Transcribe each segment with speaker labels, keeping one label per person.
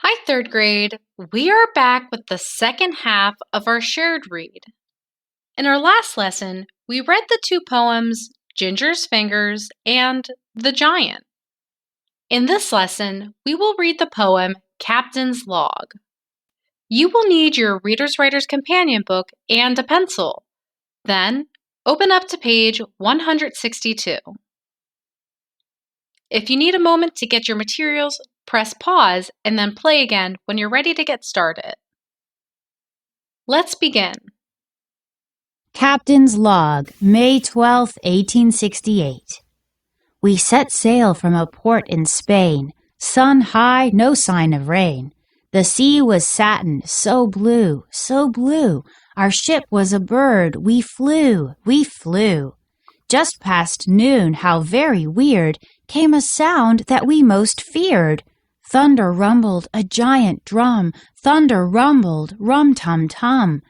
Speaker 1: Hi, third grade. We are back with the second half of our shared read. In our last lesson, we read the two poems, Ginger's Fingers and The Giant. In this lesson, we will read the poem, Captain's Log. You will need your Reader's Writer's Companion book and a pencil. Then, open up to page 162. If you need a moment to get your materials, press pause and then play again when you're ready to get started. Let's begin.
Speaker 2: Captain's Log, May 12, 1868. We set sail from a port in Spain. Sun high, no sign of rain. The sea was satin, so blue, so blue. Our ship was a bird, we flew, we flew. Just past noon, how very weird, came a sound that we most feared. Thunder rumbled a giant drum, thunder rumbled, rum-tum-tum.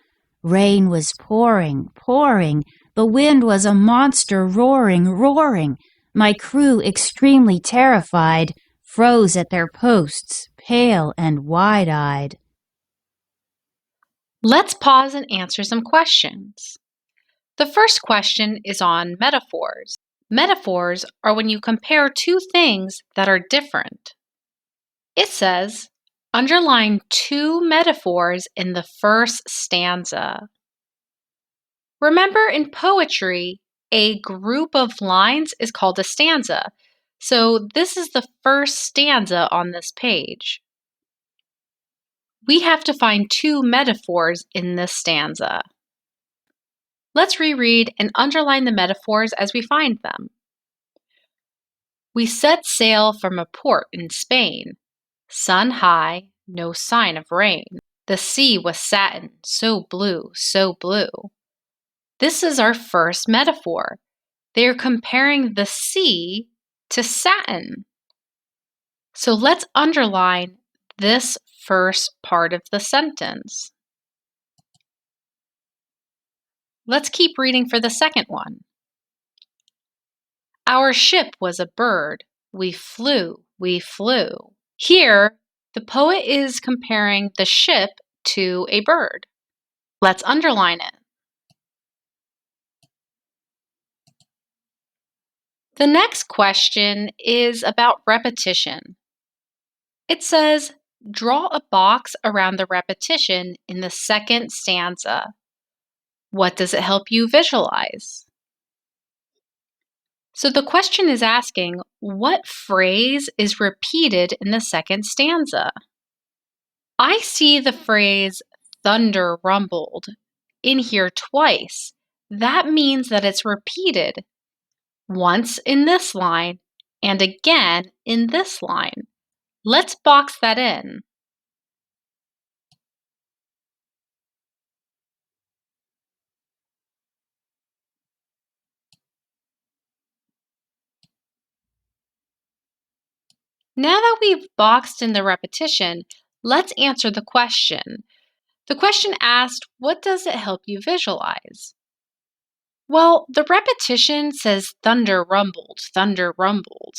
Speaker 2: Rain was pouring, pouring, the wind was a monster roaring, roaring. My crew, extremely terrified, froze at their posts, pale and wide-eyed.
Speaker 1: Let's pause and answer some questions. The first question is on metaphors. Metaphors are when you compare two things that are different. It says, underline two metaphors in the first stanza. Remember, in poetry, a group of lines is called a stanza. So this is the first stanza on this page. We have to find two metaphors in this stanza. Let's reread and underline the metaphors as we find them. We set sail from a port in Spain. Sun high, no sign of rain. The sea was satin, so blue, so blue. This is our first metaphor. They are comparing the sea to satin. So let's underline this first part of the sentence. Let's keep reading for the second one. Our ship was a bird. We flew, we flew. Here, the poet is comparing the ship to a bird. Let's underline it. The next question is about repetition. It says, draw a box around the repetition in the second stanza. What does it help you visualize? So the question is asking, what phrase is repeated in the second stanza? I see the phrase thunder rumbled in here twice. That means that it's repeated once in this line and again in this line. Let's box that in. Now that we've boxed in the repetition, let's answer the question. The question asked, what does it help you visualize? Well, the repetition says thunder rumbled, thunder rumbled.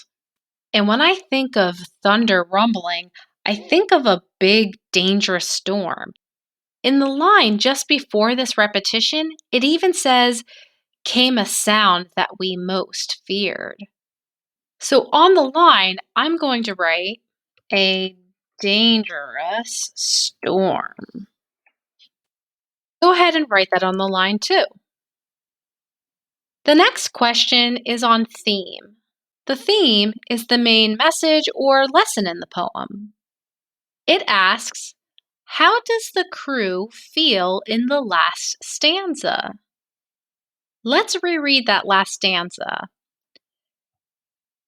Speaker 1: And when I think of thunder rumbling, I think of a big, dangerous storm. In the line just before this repetition, it even says, came a sound that we most feared. So on the line, I'm going to write a dangerous storm. Go ahead and write that on the line too. The next question is on theme. The theme is the main message or lesson in the poem. It asks, how does the crew feel in the last stanza? Let's reread that last stanza.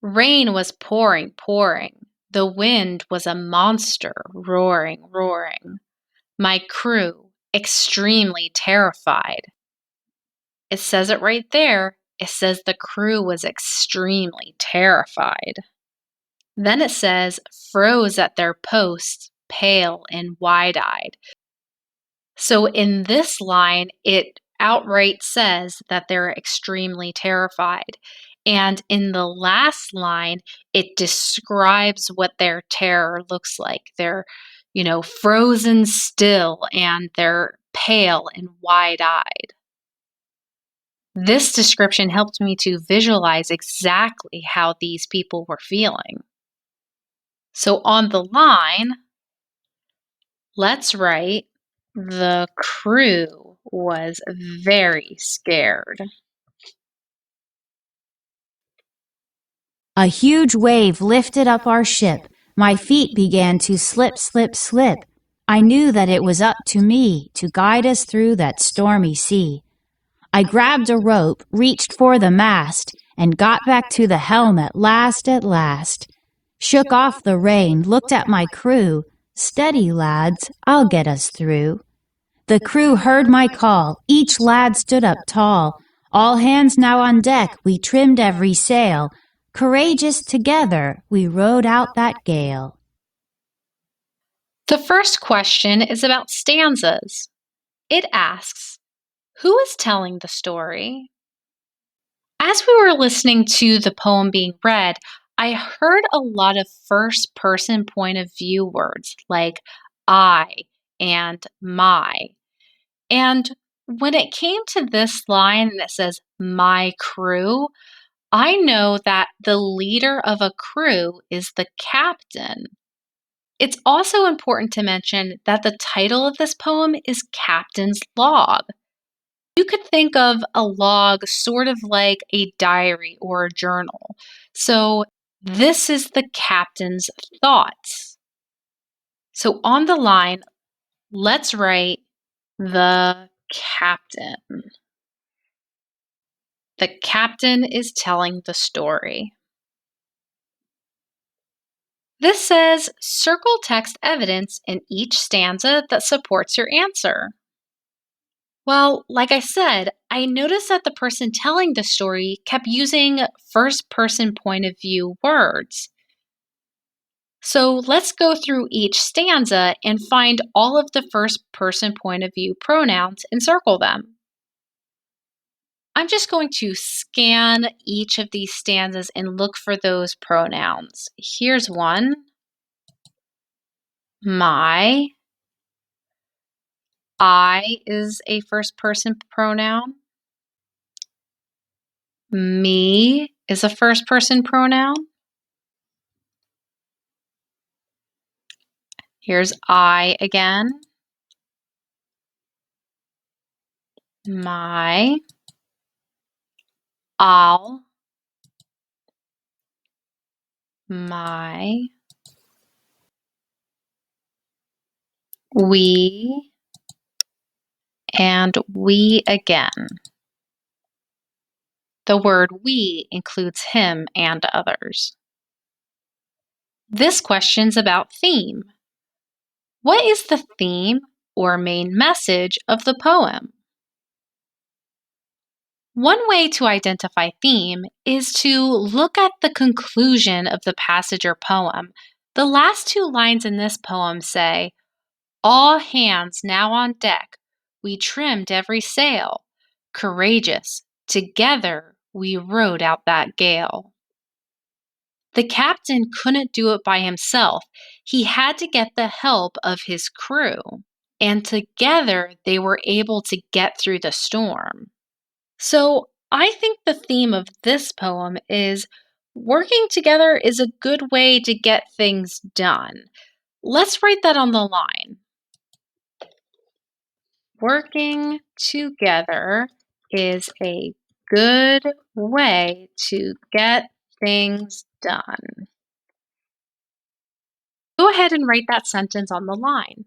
Speaker 1: Rain was pouring, pouring. The wind was a monster, roaring, roaring. My crew, extremely terrified. It says it right there. It says the crew was extremely terrified. Then it says, froze at their posts, pale and wide-eyed. So in this line, it outright says that they're extremely terrified. And in the last line, it describes what their terror looks like. They're, frozen still and they're pale and wide eyed. This description helped me to visualize exactly how these people were feeling. So on the line, let's write the crew was very scared.
Speaker 2: A huge wave lifted up our ship. My feet began to slip, slip, slip. I knew that it was up to me to guide us through that stormy sea. I grabbed a rope, reached for the mast, and got back to the helm at last. Shook off the rain, looked at my crew. Steady, lads, I'll get us through. The crew heard my call, each lad stood up tall. All hands now on deck, we trimmed every sail. Courageous together, we rode out that gale.
Speaker 1: The first question is about stanzas. It asks, who is telling the story? As we were listening to the poem being read, I heard a lot of first person point of view words like I and my. And when it came to this line that says my crew, I know that the leader of a crew is the captain. It's also important to mention that the title of this poem is Captain's Log. You could think of a log sort of like a diary or a journal. So this is the captain's thoughts. So on the line, let's write the captain. The captain is telling the story. This says circle text evidence in each stanza that supports your answer. Well, like I said, I noticed that the person telling the story kept using first person point of view words. So let's go through each stanza and find all of the first person point of view pronouns and circle them. I'm just going to scan each of these stanzas and look for those pronouns. Here's one. My. I is a first person pronoun. Me is a first person pronoun. Here's I again. My. I'll. My. We. And we again. The word we includes him and others. This question's about theme. What is the theme or main message of the poem? One way to identify theme is to look at the conclusion of the passage or poem. The last two lines in this poem say, "All hands now on deck, we trimmed every sail. Courageous, together we rode out that gale." The captain couldn't do it by himself. He had to get the help of his crew, and together they were able to get through the storm. So I think the theme of this poem is working together is a good way to get things done. Let's write that on the line. Working together is a good way to get things done. Go ahead and write that sentence on the line.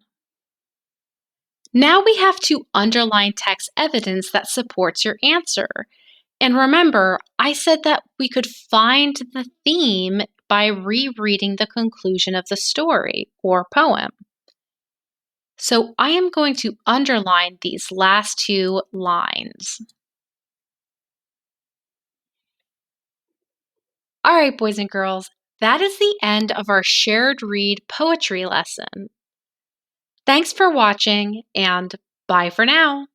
Speaker 1: Now we have to underline text evidence that supports your answer. And remember, I said that we could find the theme by rereading the conclusion of the story or poem. So I am going to underline these last two lines. All right, boys and girls, that is the end of our shared read poetry lesson. Thanks for watching, and bye for now.